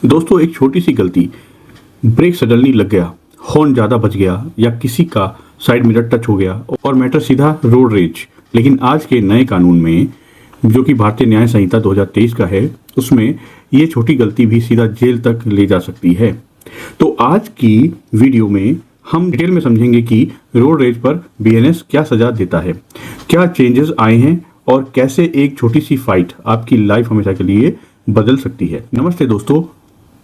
दोस्तों, एक छोटी सी गलती, ब्रेक सडनली लग गया, हॉर्न ज़्यादा बज गया या किसी का साइड मिरर टच हो गया और मैटर सीधा रोड रेज। लेकिन आज के नए कानून में, जो कि भारतीय न्याय संहिता 2023 का है, उसमें ये छोटी गलती भी सीधा जेल तक ले जा सकती है। तो आज की वीडियो में हम डिटेल में समझेंगे कि रोड रेज पर बीएनएस क्या सजा देता है, क्या चेंजेस आए हैं और कैसे एक छोटी सी फाइट आपकी लाइफ हमेशा के लिए बदल सकती है। नमस्ते दोस्तों,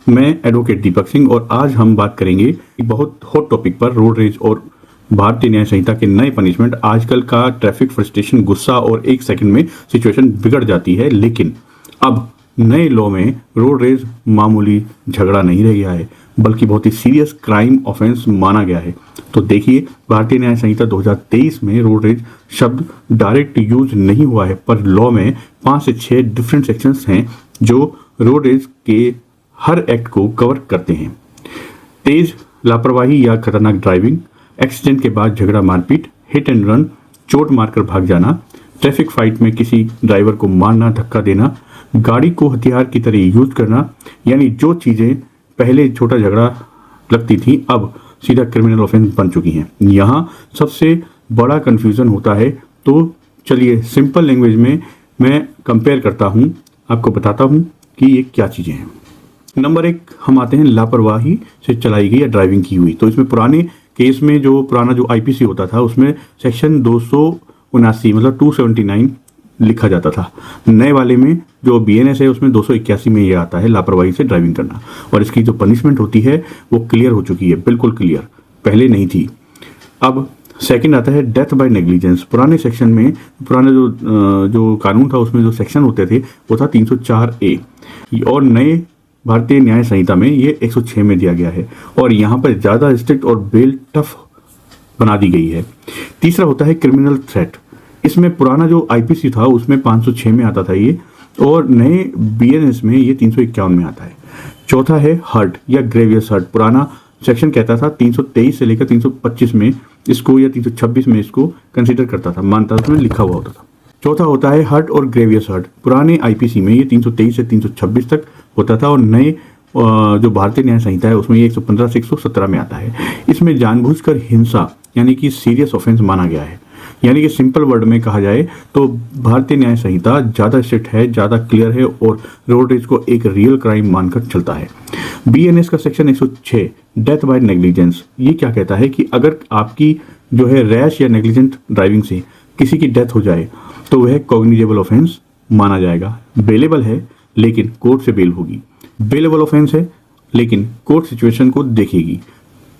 मैं एडवोकेट दीपक सिंह और आज हम बात करेंगे एक बहुत हॉट टॉपिक पर, रोड रेज और भारतीय न्याय संहिता के नए पनिशमेंट। आजकल का ट्रैफिक फ्रस्ट्रेशन, गुस्सा और एक सेकंड में सिचुएशन बिगड़ जाती है, लेकिन अब नए लॉ में रोड रेज मामूली झगड़ा नहीं रह गया है, बल्कि बहुत ही सीरियस क्राइम ऑफेंस माना गया है। तो देखिए, भारतीय न्याय संहिता 2023 में रोड रेज शब्द डायरेक्ट यूज नहीं हुआ है, पर लॉ में 5 से 6 डिफरेंट सेक्शंस हैं जो रोड रेज के हर एक्ट को कवर करते हैं। तेज लापरवाही या खतरनाक ड्राइविंग, एक्सीडेंट के बाद झगड़ा मारपीट, हिट एंड रन, चोट मारकर भाग जाना, ट्रैफिक फाइट में किसी ड्राइवर को मारना, धक्का देना, गाड़ी को हथियार की तरह यूज करना, यानी जो चीजें पहले छोटा झगड़ा लगती थी अब सीधा क्रिमिनल ऑफेंस बन चुकी हैं। यहाँ सबसे बड़ा कंफ्यूजन होता है, तो चलिए सिंपल लैंग्वेज में मैं कंपेयर करता हूँ, आपको बताता हूँ कि ये क्या चीजें हैं। नंबर 1 हम आते हैं लापरवाही से चलाई गई या ड्राइविंग की हुई। तो इसमें पुराने केस में पुराना जो आईपीसी होता था उसमें सेक्शन 279 मतलब 279 लिखा जाता था। नए वाले में जो बीएनएस है उसमें 281 में ये आता है लापरवाही से ड्राइविंग करना, और इसकी जो पनिशमेंट होती है वो क्लियर हो चुकी है, बिल्कुल क्लियर, पहले नहीं थी। अब सेकंड आता है डेथ बाय नेग्लिजेंस। पुराने सेक्शन में, पुराने जो कानून था उसमें जो सेक्शन होते थे वो था 304A, और नए भारतीय न्याय संहिता में ये 106 में दिया गया है, और यहाँ पर ज़्यादा स्ट्रिक्ट और बेल टफ बना दी गई है। तीसरा होता है क्रिमिनल थ्रेट। इसमें पुराना जो आईपीसी था उसमें 506 में आता था ये, और नए बीएनएस में ये 351 में आता है। चौथा है हर्ट या ग्रेवियस हर्ट। पुराना सेक्शन कहता था 323 से लेकर 325 में इसको या 326 में इसको कंसिडर करता था, मानता था, उसमें लिखा हुआ होता था। चौथा होता है हर्ट और ग्रेवियस हर्ट। पुराने आईपीसी में ये 323 से 326 तक होता था, और नए जो भारतीय न्याय संहिता है उसमें ये 115 से 117 में आता है। इसमें जानबूझकर हिंसा यानी कि सीरियस ऑफेंस माना गया है। यानी कि सिंपल वर्ड में कहा जाए तो भारतीय न्याय संहिता ज़्यादा स्ट्रिक्ट है, ज़्यादा क्लियर है, और रोड रेज को एक रियल क्राइम मानकर चलता है। बीएनएस का सेक्शन 106 डेथ बाय नेग्लिजेंस, ये क्या कहता है कि अगर आपकी जो है रैश या नेग्लिजेंट ड्राइविंग से किसी की डेथ हो जाए तो वह कॉग्निजेबल ऑफेंस माना जाएगा। बेलेबल है लेकिन कोर्ट से बेल होगी। बेलेबल ऑफेंस है लेकिन कोर्ट सिचुएशन को देखेगी।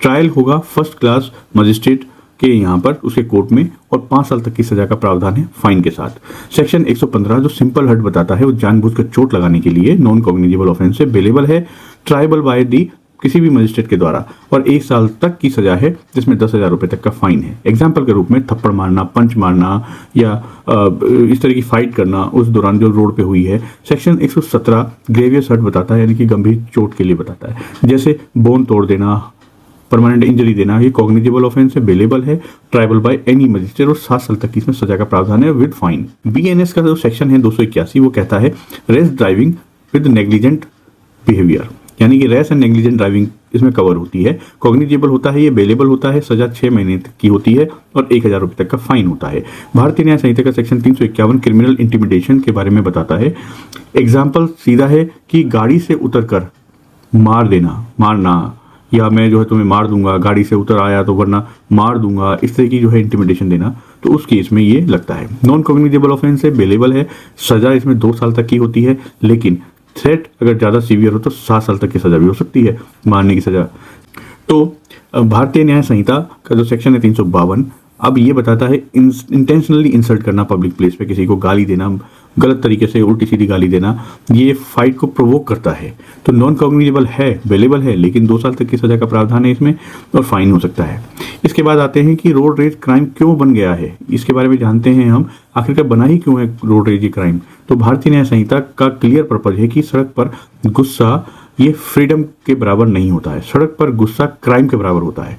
ट्रायल होगा फर्स्ट क्लास मजिस्ट्रेट के यहाँ पर, उसके कोर्ट में, और 5 साल तक की सजा का प्रावधान है फाइन के साथ। सेक्शन 115 जो सिंपल हर्ट बताता है वो जानबूझकर चोट लगाने के लिए नॉन कॉग्निजेबल ऑफेंस है, बेलेबल है, ट्रायबल बाय दी किसी भी मजिस्ट्रेट के द्वारा, और 1 साल तक की सजा है जिसमें 10,000 रुपये तक का फाइन है। एग्जाम्पल के रूप में थप्पड़ मारना, पंच मारना या इस तरह की फाइट करना उस दौरान जो रोड पे हुई है। सेक्शन 117 ग्रेवियस हर्ट बताता है, यानी कि गंभीर चोट के लिए बताता है, जैसे बोन तोड़ देना, परमानेंट इंजरी देना, ये कॉग्निजेबल ऑफेंस है, बेलेबल है, ट्राइबल बाय एनी मजिस्ट्रेट, और 7 साल तक की इसमें सजा का प्रावधान है विद फाइन। बीएनएस का जो सेक्शन है 281 वो कहता है rash driving with negligent behaviour, यानी कि रेस एंड नेग्लिजेंट ड्राइविंग इसमें कवर होती है। कॉग्निजेबल होता है, ये बेलेबल होता है, सजा 6 महीने तक की होती है, और 1,000 रुपये तक का फाइन होता है। भारतीय न्याय संहिता का सेक्शन 351 क्रिमिनल इंटिमिडेशन के बारे में बताता है। एग्जाम्पल सीधा है कि गाड़ी से उतरकर मार देना, मारना, या मैं जो है तुम्हें मार दूंगा, गाड़ी से उतर आया तो वरना मार दूंगा, इस तरह की जो है इंटिमिडेशन देना, तो उस केस में ये लगता है। नॉन कॉग्निजेबल ऑफेंस है, बेलेबल है, सजा इसमें 2 साल तक की होती है, लेकिन थ्रेट अगर ज़्यादा सीवियर हो तो 7 साल तक की सजा भी हो सकती है, मारने की सजा। तो भारतीय न्याय संहिता का जो सेक्शन है 352, अब ये बताता है इंटेंशनली इंसल्ट करना, पब्लिक प्लेस पे किसी को गाली देना, गलत तरीके से उल्टी सीधी गाली देना, ये फाइट को प्रोवोक करता है। तो नॉन कॉग्निजेबल है, बेलेबल है, लेकिन 2 साल तक की सजा का प्रावधान है इसमें, और फाइन हो सकता है। इसके बाद आते हैं कि रोड रेज क्राइम क्यों बन गया है, इसके बारे में जानते हैं हम, आखिरकार बना ही क्यों है रोड रेज क्राइम। तो भारतीय न्याय संहिता का क्लियर पर्पज है कि सड़क पर गुस्सा ये फ्रीडम के बराबर नहीं होता है, सड़क पर गुस्सा क्राइम के बराबर होता है।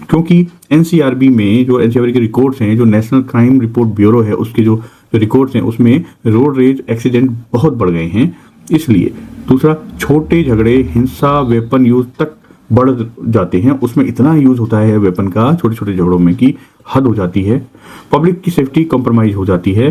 क्योंकि एनसीआरबी में जो एनसीआरबी के रिकॉर्ड्स हैं, जो नेशनल क्राइम रिपोर्ट ब्यूरो है, उसके जो रिकॉर्ड्स हैं उसमें रोड रेज एक्सीडेंट बहुत बढ़ गए हैं। इसलिए दूसरा, छोटे झगड़े, हिंसा, वेपन यूज तक बढ़ जाते हैं, उसमें इतना यूज होता है वेपन का छोटे छोटे झगड़ों में कि हद हो जाती है। पब्लिक की सेफ्टी कॉम्प्रोमाइज हो जाती है।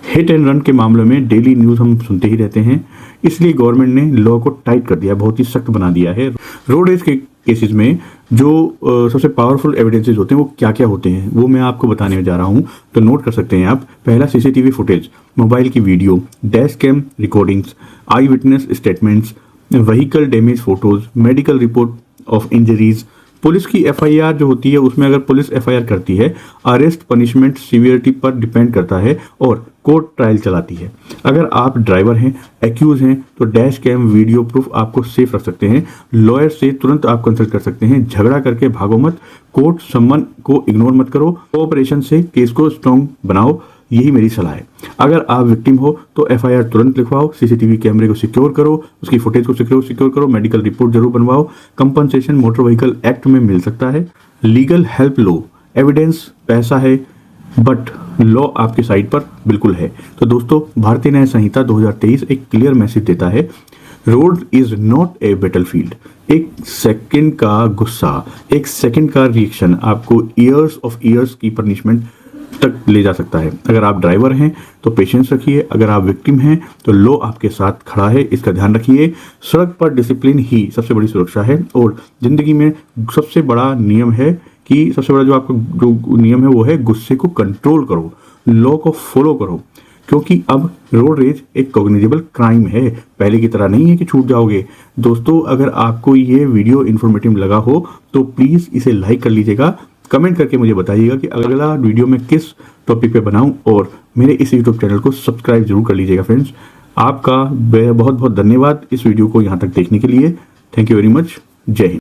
हिट एंड रन के मामलों में डेली न्यूज हम सुनते ही रहते हैं, इसलिए गवर्नमेंट ने लॉ को टाइट कर दिया, बहुत ही सख्त बना दिया है। रोड रेज के केसेस में जो सबसे पावरफुल एविडेंसेस होते हैं वो क्या क्या होते हैं वो मैं आपको बताने जा रहा हूं, तो नोट कर सकते हैं आप। पहला, सीसीटीवी फुटेज, मोबाइल की video, dash cam recordings, eye witness statements, vehicle damage photos, medical report of injuries. Police की एफआईआर जो होती है उसमें अगर पुलिस एफआईआर करती है, अरेस्ट पनिशमेंट सीवियरिटी पर डिपेंड करता है और कोर्ट ट्रायल चलाती है। अगर आप ड्राइवर हैं, एक्यूज हैं, तो डैश कैम वीडियो प्रूफ आपको सेफ रख सकते हैं। लॉयर से तुरंत आप कंसल्ट कर सकते हैं। झगड़ा करके भागो मत, कोर्ट सम्मन को इग्नोर मत करो, कोऑपरेशन से केस को स्ट्रॉन्ग बनाओ, यही मेरी सलाह है। अगर आप विक्टिम हो तो एफआईआर तुरंत लिखवाओ, सीसीटीवी कैमरे को सिक्योर करो, उसकी फुटेज को सिक्योर करो, मेडिकल रिपोर्ट जरूर बनवाओ। कंपनसेशन मोटर व्हीकल एक्ट में मिल सकता है। लीगल हेल्प लो, एविडेंस पैसा है बट लॉ आपके साइड पर बिल्कुल है। तो दोस्तों, भारतीय न्याय संहिता 2023 एक क्लियर मैसेज देता है, road is not a battlefield. एक सेकंड का गुस्सा, एक सेकंड का रिएक्शन आपको ईयर्स की पनिशमेंट तक ले जा सकता है। अगर आप ड्राइवर हैं तो पेशेंस रखिए, अगर आप विक्टिम हैं तो लॉ आपके साथ खड़ा है, इसका ध्यान रखिए। सड़क पर डिसिप्लिन ही सबसे बड़ी सुरक्षा है और जिंदगी में सबसे बड़ा नियम है कि सबसे बड़ा जो आपका जो नियम है वो है गुस्से को कंट्रोल करो, लॉ को फॉलो करो, क्योंकि अब रोड रेज एक कॉग्निजेबल क्राइम है, पहले की तरह नहीं है कि छूट जाओगे। दोस्तों, अगर आपको ये वीडियो इन्फॉर्मेटिव लगा हो तो प्लीज़ इसे लाइक कर लीजिएगा, कमेंट करके मुझे बताइएगा कि अगला वीडियो में किस टॉपिक पे बनाऊं और मेरे इस यूट्यूब चैनल को सब्सक्राइब जरूर कर लीजिएगा फ्रेंड्स। आपका बहुत बहुत धन्यवाद इस वीडियो को यहाँ तक देखने के लिए। Thank you very much. जय हिंद।